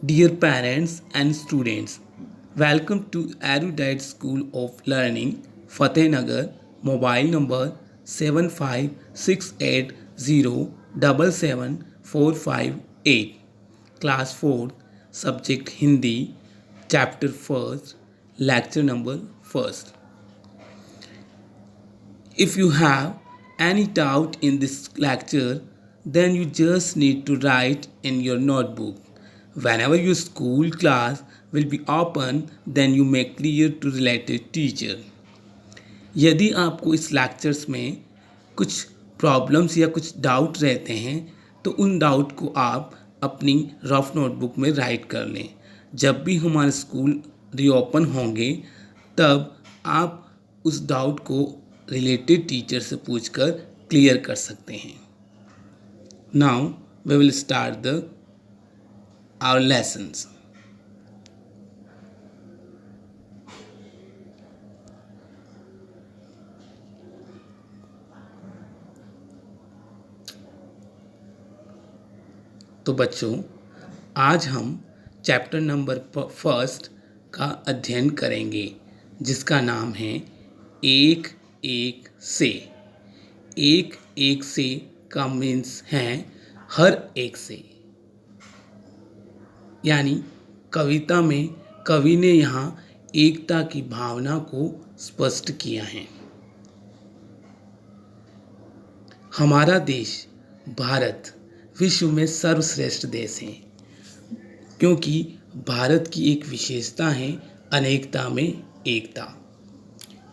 Dear parents and students, welcome to Erudite School of Learning, Fatehnagar, mobile number 7568077458, class 4, subject Hindi, chapter 1st, lecture number 1st. If you have any doubt in this lecture, then you just need to write in your notebook. Whenever your school class will be open, then you may clear to related teacher. यदि आपको इस lectures में कुछ problems या कुछ doubt रहते हैं तो उन डाउट को आप अपनी रफ नोटबुक में राइट कर लें. जब भी हमारे स्कूल रीओपन होंगे तब आप उस डाउट को रिलेटेड टीचर से पूछकर क्लियर कर सकते हैं. Now we will start the our lessons. तो बच्चों, आज हम चैप्टर नंबर फर्स्ट का अध्ययन करेंगे जिसका नाम है एक एक से. एक एक से का मीन्स है हर एक से, यानी कविता में कवि ने यहाँ एकता की भावना को स्पष्ट किया है. हमारा देश भारत विश्व में सर्वश्रेष्ठ देश है क्योंकि भारत की एक विशेषता है अनेकता में एकता.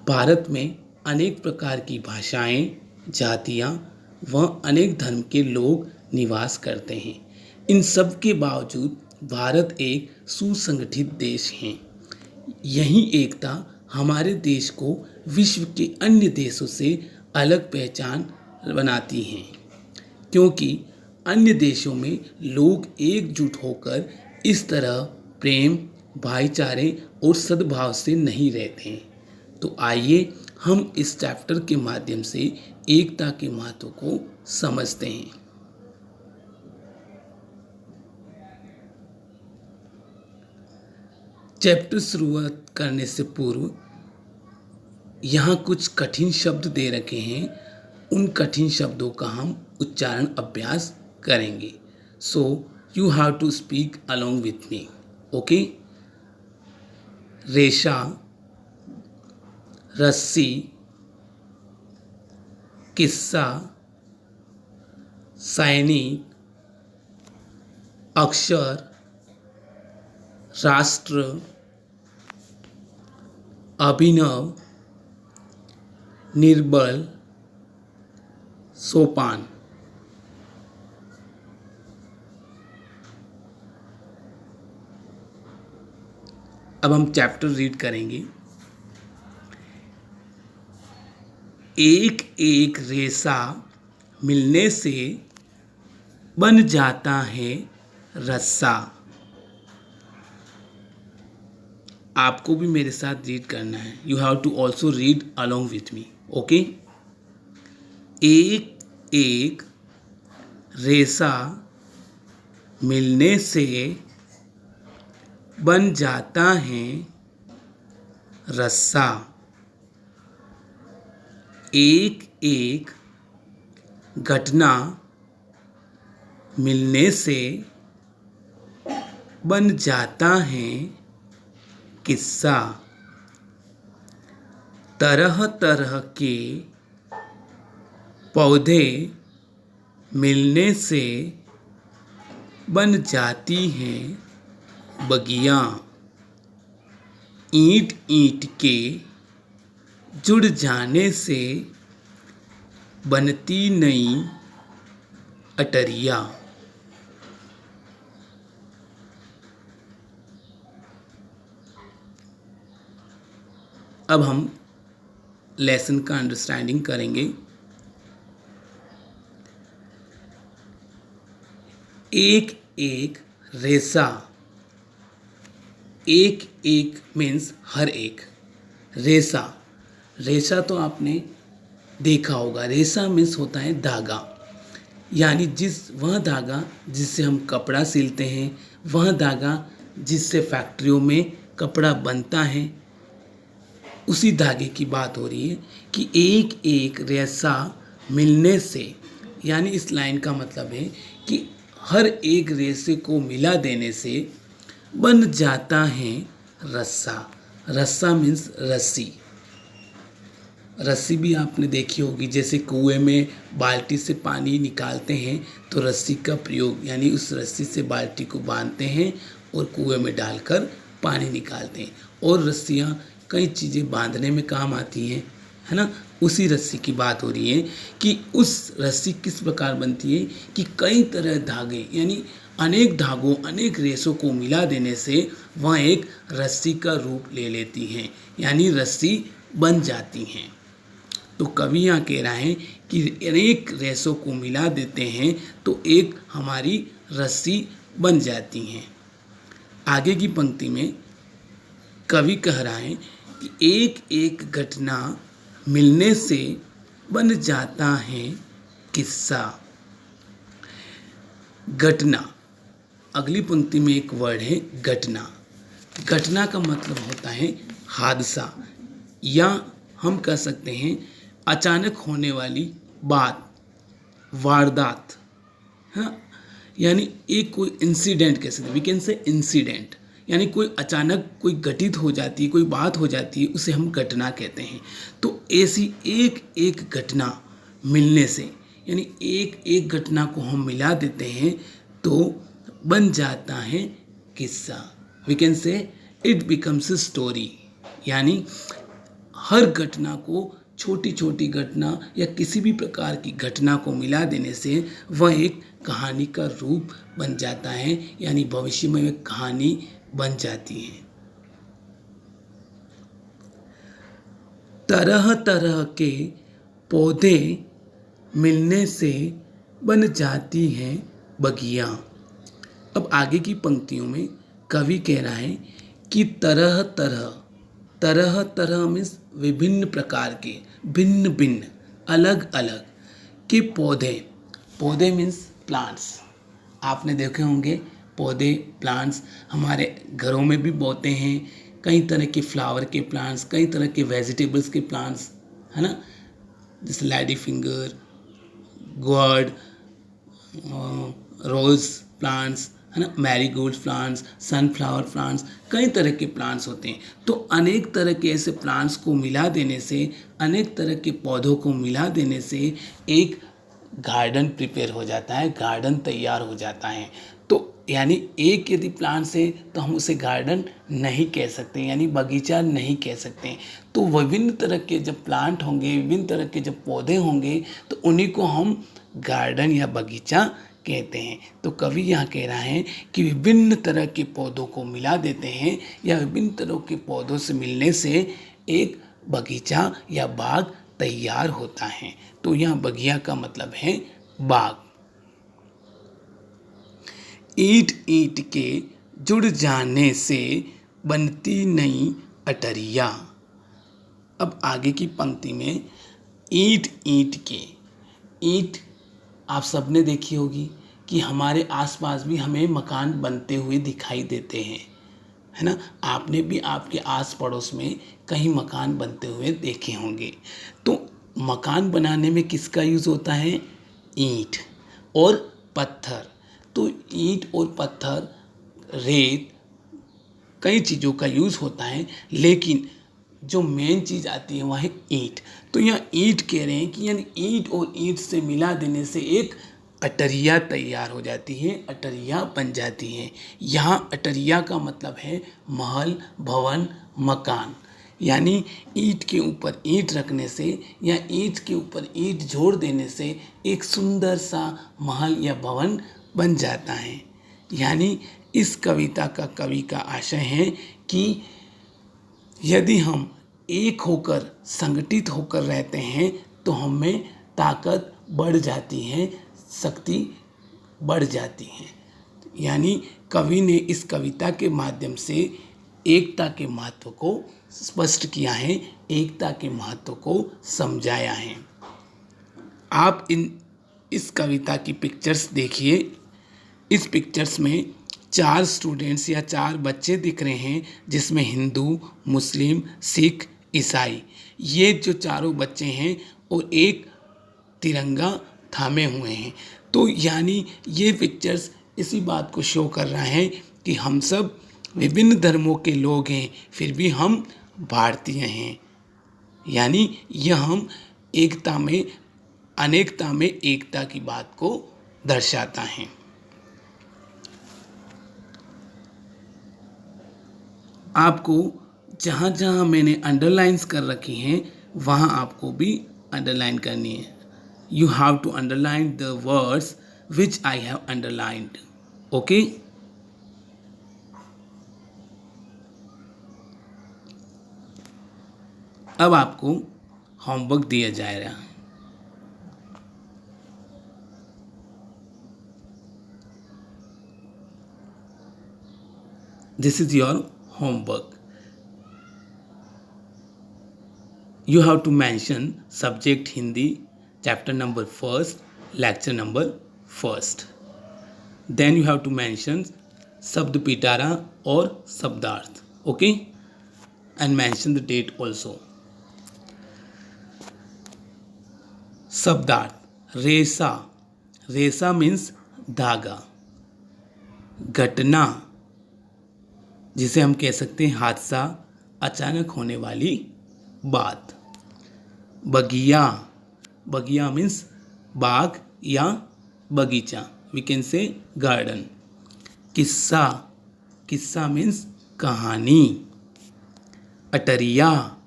भारत में अनेक प्रकार की भाषाएं, जातियां व अनेक धर्म के लोग निवास करते हैं. इन सब के बावजूद भारत एक सुसंगठित देश है. यही एकता हमारे देश को विश्व के अन्य देशों से अलग पहचान बनाती है क्योंकि अन्य देशों में लोग एकजुट होकर इस तरह प्रेम, भाईचारे और सद्भाव से नहीं रहते हैं. तो आइए हम इस चैप्टर के माध्यम से एकता के महत्व को समझते हैं. चैप्टर शुरुआत करने से पूर्व यहाँ कुछ कठिन शब्द दे रखे हैं. उन कठिन शब्दों का हम उच्चारण अभ्यास करेंगे. So you have to speak along with me. Okay. रेशा, रस्सी, किस्सा, सैनिक, अक्षर, राष्ट्र, अभिनव, निर्बल, सोपान. अब हम चैप्टर रीड करेंगे. एक एक रेशा मिलने से बन जाता है रस्सा. आपको भी मेरे साथ रीड करना है. You have to also read along with me. Okay. एक एक रेशा मिलने से बन जाता है रस्सा. एक एक घटना मिलने से बन जाता है किस्सा. तरह तरह के पौधे मिलने से बन जाती हैं बगियां. ईंट ईंट के जुड़ जाने से बनती नई अटरिया. अब हम लेसन का अंडरस्टैंडिंग करेंगे. एक एक रेशा. एक एक मीन्स हर एक. रेशा, रेशा तो आपने देखा होगा. रेशा मीन्स होता है धागा. यानी वह धागा जिससे हम कपड़ा सिलते हैं, वह धागा जिससे फैक्ट्रियों में कपड़ा बनता है, उसी धागे की बात हो रही है कि एक एक रेशा मिलने से, यानी इस लाइन का मतलब है कि हर एक रेशे को मिला देने से बन जाता है रस्सा। रस्सा मीन्स रस्सी। रस्सी भी आपने देखी होगी, जैसे कुएं में बाल्टी से पानी निकालते हैं तो रस्सी का प्रयोग, यानी उस रस्सी से बाल्टी को बांधते हैं और कुएं में डालकर पानी निकालते हैं। और रस्सियाँ कई चीज़ें बांधने में काम आती हैं, है ना। उसी रस्सी की बात हो रही है कि उस रस्सी किस प्रकार बनती है कि कई तरह धागे, यानी अनेक धागों, अनेक रेशों को मिला देने से वह एक रस्सी का रूप ले लेती हैं, यानी रस्सी बन जाती हैं। तो कवि यहाँ कह रहा है कि अनेक रेशों को मिला देते हैं तो एक हमारी रस्सी बन जाती हैं। आगे की पंक्ति में कवि कह रहा है कि एक एक घटना मिलने से बन जाता है किस्सा। घटना, अगली पंक्ति में एक वर्ड है घटना। घटना का मतलब होता है हादसा, या हम कह सकते हैं अचानक होने वाली बात, वारदात, हाँ। यानी एक कोई इंसिडेंट कह सकते हैं, वी कैन से इंसिडेंट, यानी कोई अचानक कोई घटित हो जाती है, कोई बात हो जाती है, उसे हम घटना कहते हैं। तो ऐसी एक एक घटना मिलने से, यानी एक एक घटना को हम मिला देते हैं तो बन जाता है किस्सा। We can say it becomes a story, यानी हर घटना को, छोटी छोटी घटना या किसी भी प्रकार की घटना को मिला देने से वह एक कहानी का रूप बन जाता है, यानी भविष्य में वह कहानी बन जाती है। तरह तरह के पौधे मिलने से बन जाती हैं बगियां। अब आगे की पंक्तियों में कवि कह रहा है कि तरह तरह, तरह तरह मीन्स विभिन्न प्रकार के, भिन्न भिन्न, अलग अलग के पौधे। पौधे मीन्स प्लांट्स। आपने देखे होंगे पौधे, प्लांट्स हमारे घरों में भी बोते हैं। कई तरह के फ्लावर के प्लांट्स, कई तरह के वेजिटेबल्स के प्लांट्स, है ना, जैसे lady finger, gourd, rose plants, है ना, मैरीगोल्ड प्लांट्स, सनफ्लावर प्लांट्स, कई तरह के प्लांट्स होते हैं। तो अनेक तरह के ऐसे प्लांट्स को मिला देने से, अनेक तरह के पौधों को मिला देने से एक गार्डन प्रिपेयर हो जाता है, गार्डन तैयार हो जाता है। तो यानी एक यदि प्लांट्स है तो हम उसे गार्डन नहीं कह सकते, यानी बगीचा नहीं कह सकते। तो विभिन्न तरह के जब प्लांट होंगे, विभिन्न तरह के जब पौधे होंगे तो उन्हीं को हम गार्डन या बगीचा कहते हैं। तो कवि यहाँ कह रहा है कि विभिन्न तरह के पौधों को मिला देते हैं या विभिन्न तरह के पौधों से मिलने से एक बगीचा या बाग तैयार होता है। तो यहाँ बगिया का मतलब है बाग। ईंट ईंट के जुड़ जाने से बनती नई अटरिया। अब आगे की पंक्ति में ईंट ईंट के, ईंट आप सबने देखी होगी कि हमारे आसपास भी हमें मकान बनते हुए दिखाई देते हैं, है ना। आपने भी आपके आस पड़ोस में कहीं मकान बनते हुए देखे होंगे। तो मकान बनाने में किसका यूज़ होता है? ईंट और पत्थर। तो ईंट और पत्थर, रेत, कई चीज़ों का यूज़ होता है, लेकिन जो मेन चीज़ आती है वह है ईंट। तो यहाँ ईंट कह रहे हैं कि यानी ईंट और ईंट से मिला देने से एक अटरिया तैयार हो जाती है, अटरिया बन जाती है। यहाँ अटरिया का मतलब है महल, भवन, मकान। यानी ईंट के ऊपर ईंट रखने से या ईंट के ऊपर ईंट जोड़ देने से एक सुंदर सा महल या भवन बन जाता है। यानी इस कविता का कवि का आशय है कि यदि हम एक होकर, संगठित होकर रहते हैं तो हमें ताकत बढ़ जाती है, शक्ति बढ़ जाती है। यानी कवि ने इस कविता के माध्यम से एकता के महत्व को स्पष्ट किया है, एकता के महत्व को समझाया है। आप इन इस कविता की पिक्चर्स देखिए। इस पिक्चर्स में 4 स्टूडेंट्स या 4 बच्चे दिख रहे हैं, जिसमें हिंदू, मुस्लिम, सिख, ईसाई, ये जो चारों बच्चे हैं वो एक तिरंगा थामे हुए हैं। तो यानी ये पिक्चर्स इसी बात को शो कर रहा है कि हम सब विभिन्न धर्मों के लोग हैं, फिर भी हम भारतीय हैं। यानी यह हम एकता में अनेकता में एकता की बात को दर्शाता है। आपको जहाँ जहाँ मैंने अंडरलाइंस कर रखी हैं वहाँ आपको भी अंडरलाइन करनी है। You have to underline the words which I have underlined. Okay? अब आपको होमवर्क दिया जाएगा। This is your homework. You have to mention subject Hindi, chapter number 1st, lecture number 1st. Then you have to mention शब्द पिटारा और शब्दार्थ. Okay? And mention the date also. शब्दार्थ रेसा. रेसा means धागा. घटना जिसे हम कह सकते हैं हादसा, अचानक होने वाली बात. बगिया. बगिया मीन्स बाग या बगीचा. We can say garden. किस्सा. किस्सा मीन्स कहानी. अटरिया.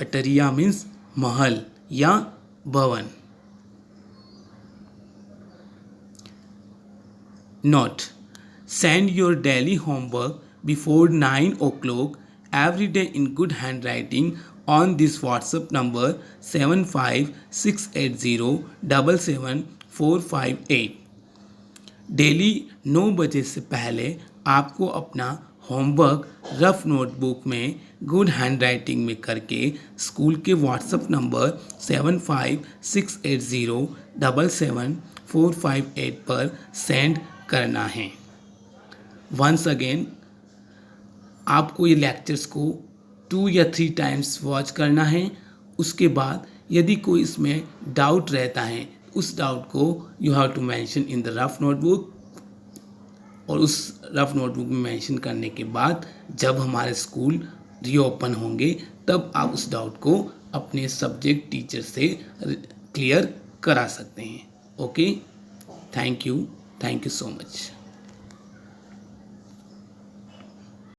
अटरिया मीन्स महल या भवन. Note. Send your daily homework before 9 o'clock every day in good handwriting on this WhatsApp number 7568077458. Daily 9 बजे से पहले आपको अपना होमवर्क रफ नोटबुक में गुड हैंडराइटिंग में करके स्कूल के व्हाट्सएप नंबर 7568077458 पर सेंड करना है. वंस अगेन आपको ये लेक्चर्स को 2 या 3 टाइम्स वॉच करना है. उसके बाद यदि कोई इसमें डाउट रहता है उस डाउट को you have to mention in the rough notebook. और उस रफ नोटबुक में मेंशन करने के बाद जब हमारे स्कूल रीओपन होंगे तब आप उस डाउट को अपने सब्जेक्ट टीचर से क्लियर करा सकते हैं. Okay, thank you so much.